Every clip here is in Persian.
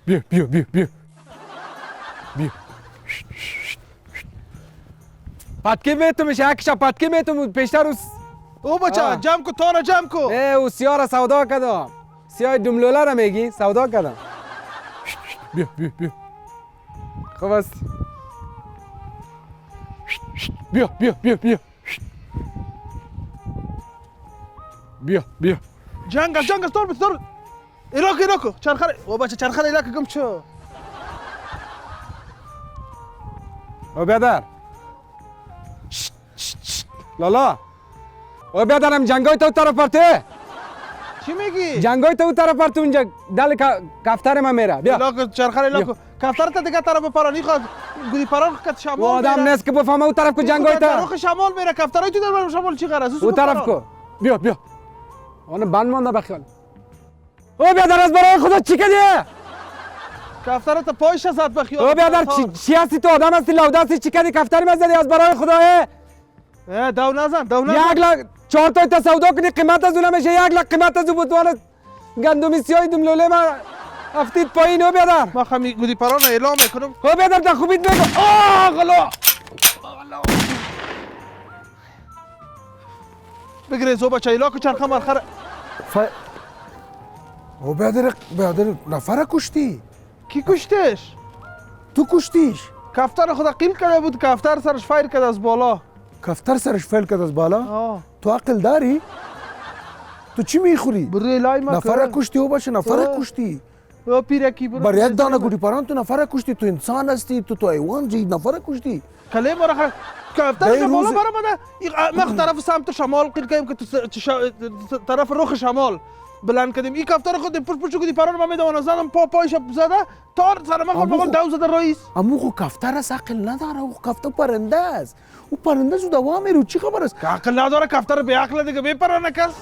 بیا بیا بیا بیا بیا پتکی میتون میشه یک شب پتکی میتون پیشتر او بچه جمع کو تانا جمع کو او سیاه را سودا کردم سیاه دملوله را میگی سودا کردم بیا بیا بیا خوب است بیا بیا بیا بیا بیا بیا جنگ است دور بس ایراکو چرخه او بچه چرخه ایراکو گم چو او بیادر لالا او بیادرم جنگای تو طرف پرته چی میگی؟ جنگای تو طرف پرته اونجا دل کفتر ما میره بیا ایراکو چرخه ایراکو کفتر تا دیگه طرف پرانی خواد گوی پران کت شمال او آدم نیست که بفهمه او طرف کو جنگای تا تا روخ شمال میره کفترای تو در شمال چی غرض او طرف کو بیا بیا اون بند مانده بخیال او بیادر از برای خدا چی کردی کفتر تا پایش زد بخیال او بیادر چی هستی تو آدم هستی لوده هستی چی کردی کفتری مزدی از برای خدا دو نزن یک لک 4 تا تا سودا کنی قیمت از اون میشه 1 لک قیمت از اون بتوانه گندمی سیاه دملوله ما افتید پایین او بیادر ما خمی گودی پران اعلام میکنم او بیادر تا خوبیت میگو آه غلا بگیره زو بچه ایلاکو چرخه مرخره او بیادر نفر کشتی کی کشتش؟ تو کشتیش کفتر خدا قیل کرده بود کفتر سرش فایر کرده از بالا کفتر سرش فیل کرد از بالا آه تو عقل داری تو چی میخوری بره لای ما نفر کشتی او باشه نفر کشتی او پیرکی برو بر یک دانه گوری پران تو نفر کشتی تو انسان هستی تو حیوان جی نفر کشتی کله مرخه کفتر که بالا برآمده ما طرف سمت شمال قیل کردیم که تو طرف رخ شمال بلند کردیم این کفتر خود پشت گودی پران ما میدونه زدم پایش زده تار سر ما خود بگم دو زده رئیس امو خو کفتر از عقل نداره او کفتر پرنده است او پرنده زود هوا میره چی خبر است عقل نداره کفتر به عقل دیگه بپرانه کس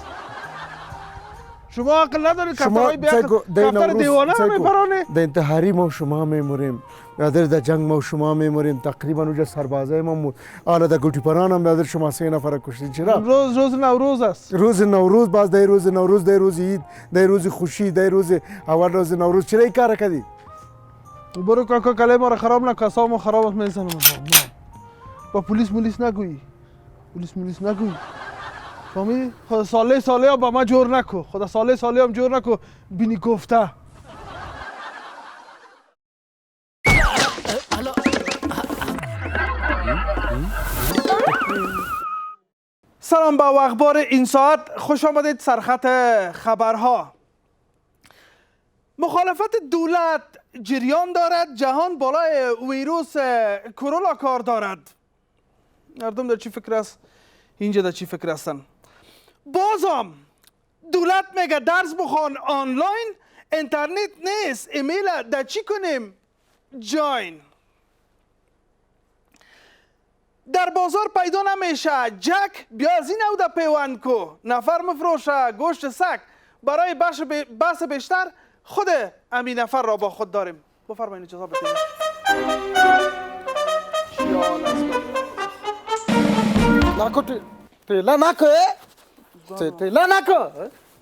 شما عقل ندارید کفترهای به عقل کفتر دیوانه هم میپرانه در انتحاری ما شما میموریم در جنگ ما شما میموریم تقریبا اونجا سربازای ما حالا در گوتی پران هم در شما 3 نفر کشتید چرا روز نوروز است روز نوروز باز در روز نوروز در روز عید در روز خوشی در روز اول روز نوروز چرا این کار کردی برو کاکا کله ما را خراب نکن سامو خراب میزنم با پلیس نگویی پلیس نگویی فهمیدی خدا ساله هم با ما جور نکو خدا ساله هم جور نکو بینی گفته سلام با اخبار این ساعت خوش آمدید سرخط خبرها مخالفت دولت جریان دارد جهان بالای ویروس کرونا کار دارد مردم در چی فکر است اینجا در چی فکر هستن بازم دولت میگه درس بخوان آنلاین اینترنت نیست ایمیل در چی کنیم جاین در بازار پیدا نمیشه جک بیا از این او در پیوند کو نفر مفروشه گوشت سگ برای بس بیشتر خود امین نفر را با خود داریم بفرمایید اجازه بدید نکو تیلا نکو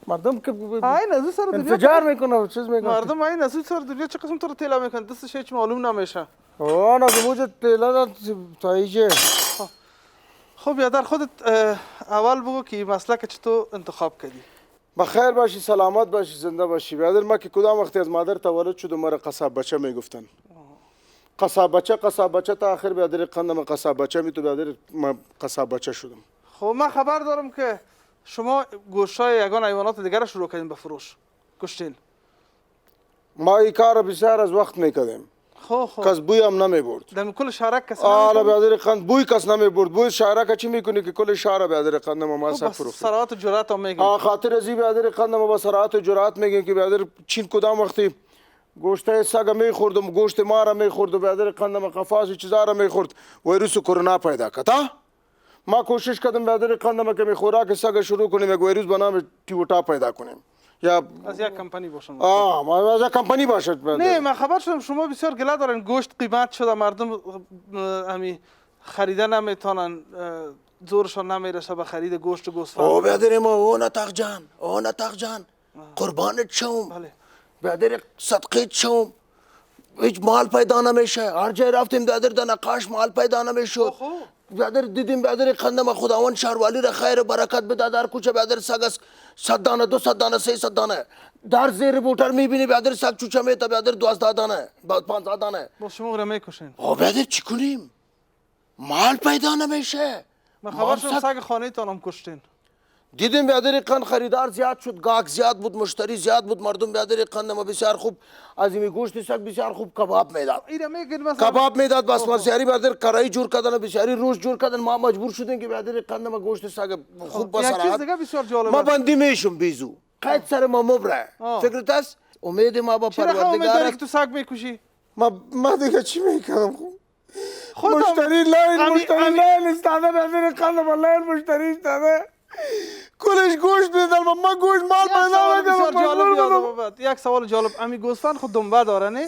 مردم که این از سر انفجار میکنه چیز میکنه مردم این از سر دنیا چه قسم تو رو تیلا میکنه دستش هیچ معلوم نمیشه اوه نگموج تیلا تاییجه خب یادر خودت اول بگو که مسلک چطور انتخاب کردی بخیر باشی سلامت باشی زنده باشی برادر ما که کدام وقتی از مادر تولد شد مرا قصاب بچه میگفتن قصاب بچه تا آخر برادر قندم قصاب بچه می تو برادر ما قصاب بچه شدم خب من خبر دارم که شما گوشت‌های یگان حیوانات دیگر را شروع کردین به فروش کشتین ما این کار بسیار از وقت میکردیم خب کس بوی هم نمیبرد در کل شهرک کسی آلا برادر قند بوی کس نمیبرد بوی شهرک چی میکنی که کل شهر برادر قند ما سر فروخت سرعت و جرأت هم میگن خاطر ازی برادر قند ما با سرعت و جرأت میگن که برادر چین کدام وقتی گوشت سگ میخوردم گوشت مار میخورد و برادر قند ما قفاز چیزا را میخورد ویروس کرونا پیدا کرد ما کوشش کردم برادر قند ما که خوراک سگ شروع کنیم یک ویروس به نام تیوتا پیدا کنیم یا از یک کمپانی باشن ما از یک کمپانی باشد نه من خبر شدم شما بسیار گله دارن گوشت قیمت شده مردم همی خریده نمیتونن زورشان نمیرسه به خرید گوشت و گوسفند او برادر ما او نتاق جان قربانت شوم بله برادر صدقیت شوم هیچ مال پیدا نمیشه. هر جای رفتیم بیادر در نقاش مال پیدا نمیشد. بیادر دیدیم بیادر قندم خداوند شهروالی را خیر برکت بده در کوچه بیادر سگ است 100 دانه 200 دانه 300 دانه در زیر موتر میبینی بیادر سگ چوچه میته بیادر 12 دانه 15 دانه. با شما را میکشین. بیادر چی کنیم؟ مال پیدا نمیشه. من خبر شدم سگ خانه تانم کشتین. دیدیم بیادر قند خریدار زیاد شد، گاهک زیاد بود، مشتری زیاد بود، مردم بیادر قند ما بسیار خوب از این گوشت سگ بسیار خوب کباب میداد. اینا میگن مثلا کباب میداد بس بسیاری بیادر کراهی جور کردن بسیاری روش جور کردن. ما مجبور شدیم که بیادر قند ما گوشت سگ خوب یک چیز بسرات دیگه بسیار جالب ما است. بندی میشم بیزو قید سر ما مبره. فکرت است امید ما با چرا امید داری پروردگار که تو سگ میکشی؟ ما دیگه چی میکنم خودم مشتری لاین استاده بیادر قند ما لاین مشتری استاده کلش گوشت میدن ما گوشت مال پیدا نکردم. یک سوال جالب امی گوسفند خود دنبه داره نه؟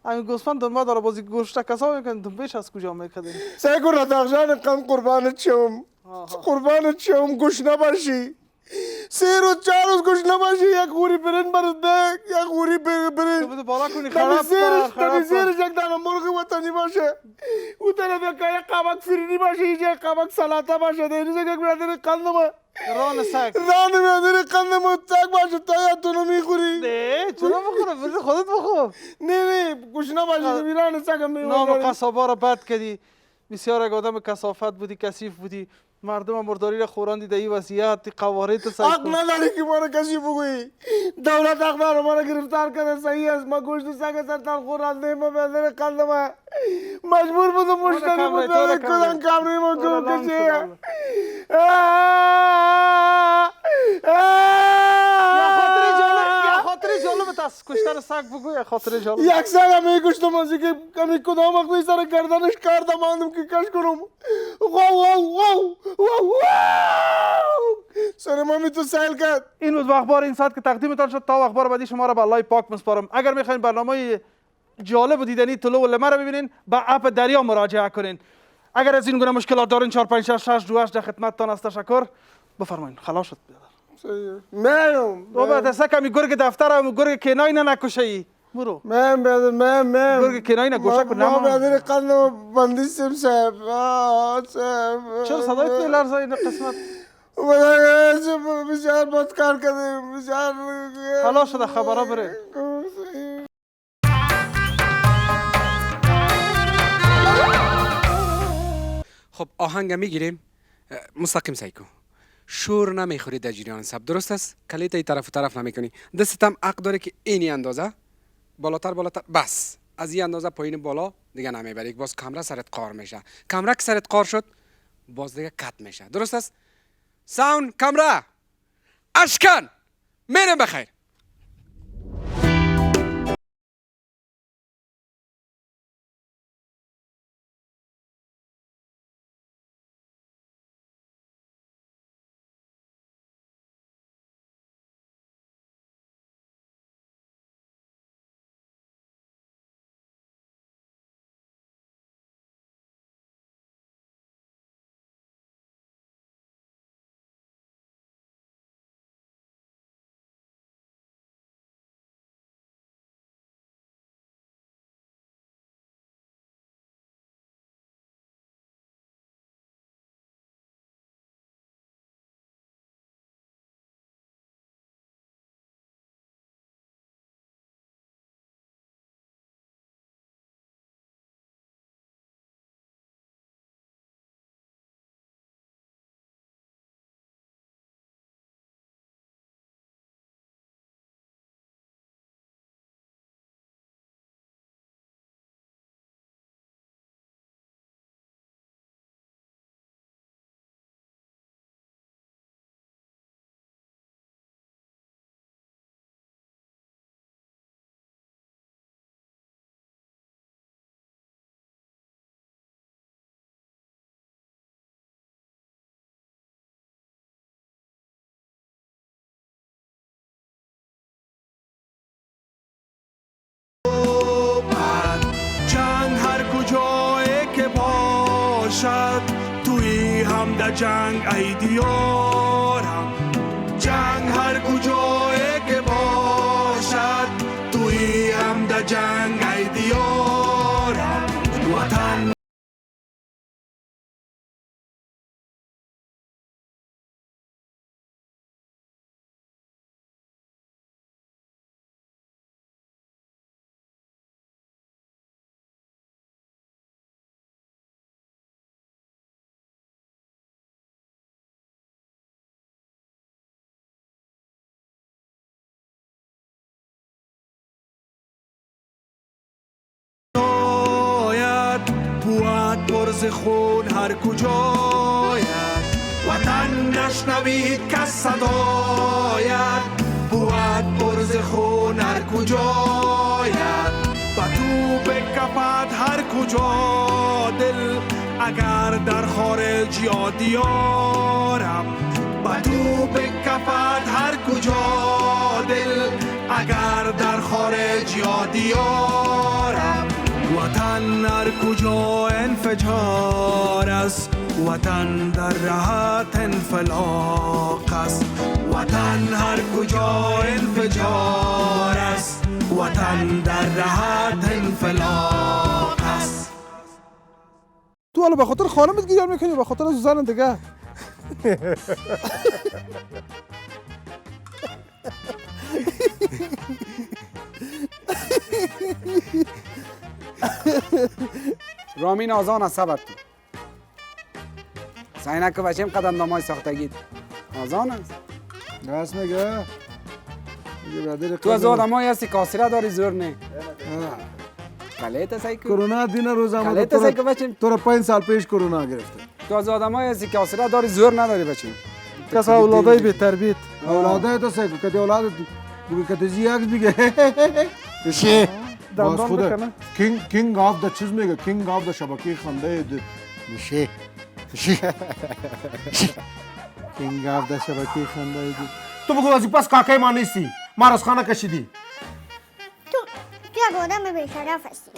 امی گوسفند دنبه داره بازی گوشت کسا میکنن دنبهش از کجا میکنن؟ سعی کن رداغجان قند قربانت شم گوش نباشی 3 روز 4 روز گوش نباشی یک غوری برین برات ده یک غوری برین تو بده بالا کنی خراب زیرش یک دانه مرغ وطنی باشه او طرف یک قابق فرینی باشه اینجا قابق سلاطه باشه ده اینجا یک بیادر قند ما ران سگ بیادر قند ما سگ باشه تا یا تو نمیخوری نه چرا بخورم برد خودت بخور نه گوش نباشی بیران سگ هم نام قصابا را بد کردی بسیار یک آدم کثافت بودی کثیف بودی مردم مرداری را خوراندی در این وضعیت قوارض سگ حق نداری که ما را کسی بگویی دولت اقدار ما را گرفتار کرده صحیح است ما گوشت سگ سرطان خورنده ما بیادر قند ما مجبور بودم مشتری بود کدن کمری ما کشی خاطر جالب است کشتن سگ بگو یا خاطر جالب یک سگ هم میکشتم از اینکه کمی کدام وقتی سر گردنش کردم آمدم که کش کنم سر مامی تو سیل کرد. این بود اخبار این ساعت که تقدیمتان شد. تا اخبار بعدی شما را به الله پاک مسپارم. اگر میخواین برنامه جالب و دیدنی طلوع العلماء را ببینین با اپ دریا مراجعه کنین. اگر از این گونه مشکلات دارین 456 در خدمتتان است. تشکر. بفرمایید. خلاص شد. میم بابا دسته کمی گرگ دفتر و گرگ کنای نکشی برو میم گرگ کنای نکشه کن ما بیادر قند بندی سیم صاحب چرا صدایت میلرزه این قسمت بسیار بدکار کردیم بسیار خلاص شده خبره بره. خب آهنگ میگیریم مستقیم سعی کن شور نمیخوری در جریان سب درست است کلیت ای طرف و طرف نمیکنی دستت هم حق داره که اینی اندازه بالاتر بس از این اندازه پایین بالا دیگه نمیبری باز کمره سرت قار میشه کمره که سرت قار شد باز دیگه کت میشه درست است ساوند کمره اشکن میرم بخیر توی هم در جنگ ای دیارم جنگ هر کجایی که باشد توی هم در جنگ ای دیارم پرز خون هر کجاید وطن نشنوید کس صداید بود پرز خون هر کجاید و تو بکپد هر کجا دل اگر در خارج یا دیارم و تو بکپد هر کجا دل اگر در خارج یا دیارم وطن هر کجا انفجار است وطن در راحت انفلاق است وطن هر کجا انفجار است وطن در راحت انفلاق است. تو حالا به خاطر خانمت گریه میکنی به خاطر زن دیگه؟ رامین آزان است سبت تو سینک بچیم قدم نامای ساختگید آزان است. راست میگه تو از آدمایی هستی کاسره داری زور نه کلیت سایکو کرونا دین روز کلیت سایکو بچیم تو را 5 سال پیش کرونا گرفته. تو از آدمایی هستی کاسره داری زور نداری بچیم کس اولادای به تربیت اولاده تو سیکو کتی اولاد بگه کتی زیاگز بگه بشه باز دندان خوده بکنه کینگ آف دا چیز میگه کینگ آف دا شبکه خنده میشه کینگ آف دا شبکه خنده تو بگو از پس کاکای ما نیستی ما از خانه کشیدی تو یک آدم بیشرف هستی.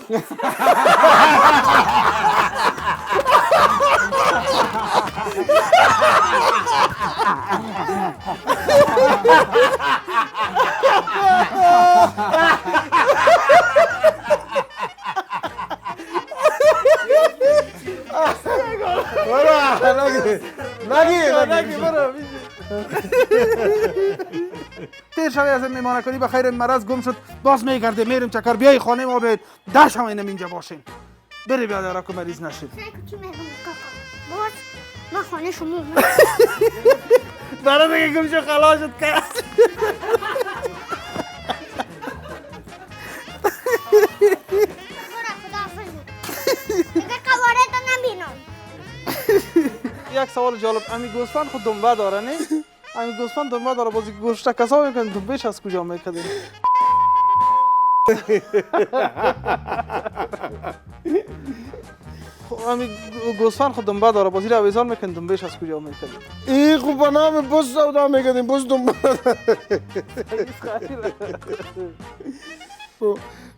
نگی برو تیر شوی از این میمانه کنی به خیر مرض گم شد باز میگرده میریم چکر بیای خانه ما به 10 شما اینم اینجا باشین بری بیاد را که مریض نشید چی میگم کاکا باز ما خانه شما برای دیگه گم شو خلاصت کرد برو خداحافظ دیگه قواره تا نبینم. یک سوال جالب امی گوسفند خود دنبه داره نه؟ امی گوسفند دنبه داره بازی گوشت کسا میکنن دنبهش از کجا میکنه؟ امی گوسفند خود دنبه داره بازی رو اویزان میکنه دنبهش از کجا میکنه؟ ای خوب به نام بز سودا میگدیم بز دنبال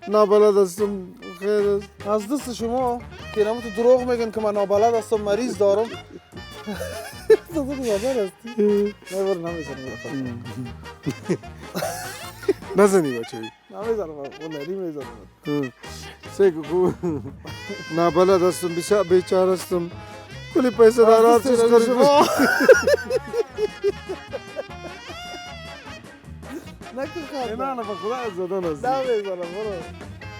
نابلد هستم خیر است از دست شما که نمو تو دروغ میگن که من نابلد هستم مریض دارم تو نابلد هستی؟ نه برو نمیزنم نزنی بچه نمیزنم اونری میزنم سیکو خوب نابلد هستم بیچار هستم کلی پیسه دارات چیز خرید نکن خواهد نه به خدا زدن هست نمیزنم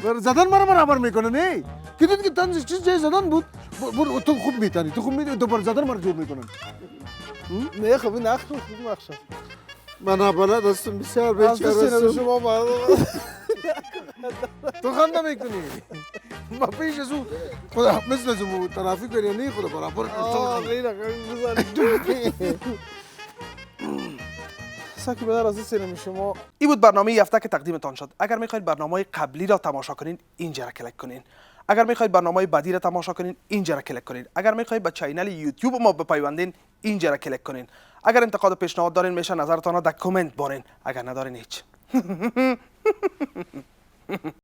برو زدن مرا برابر میکنه نه که دید که تنز چیز جای زدن بود تو خوب میتونی تو خوب میتونی تو بر زدن مرا جور میکنن نه خب این نخش خوب نخش من نابلد هستم بسیار از بیچار دست هستم شما تو خنده میکنی ما پیش از او خدا مثل از اون ترافیک بری نه خدا برابر ساکی بدر از سینما شما این بود برنامه هفته که تقدیمتان شد. اگر میخواید برنامه قبلی را تماشا کنین اینجا را کلیک کنین. اگر میخواید برنامه بعدی را تماشا کنین اینجا را کلیک کنین. اگر میخواید به چینل یوتیوب ما بپیوندین اینجا را کلیک کنین. اگر انتقاد و پیشنهاد دارین میشه نظرتان را در کامنت بارین. اگر ندارین هیچ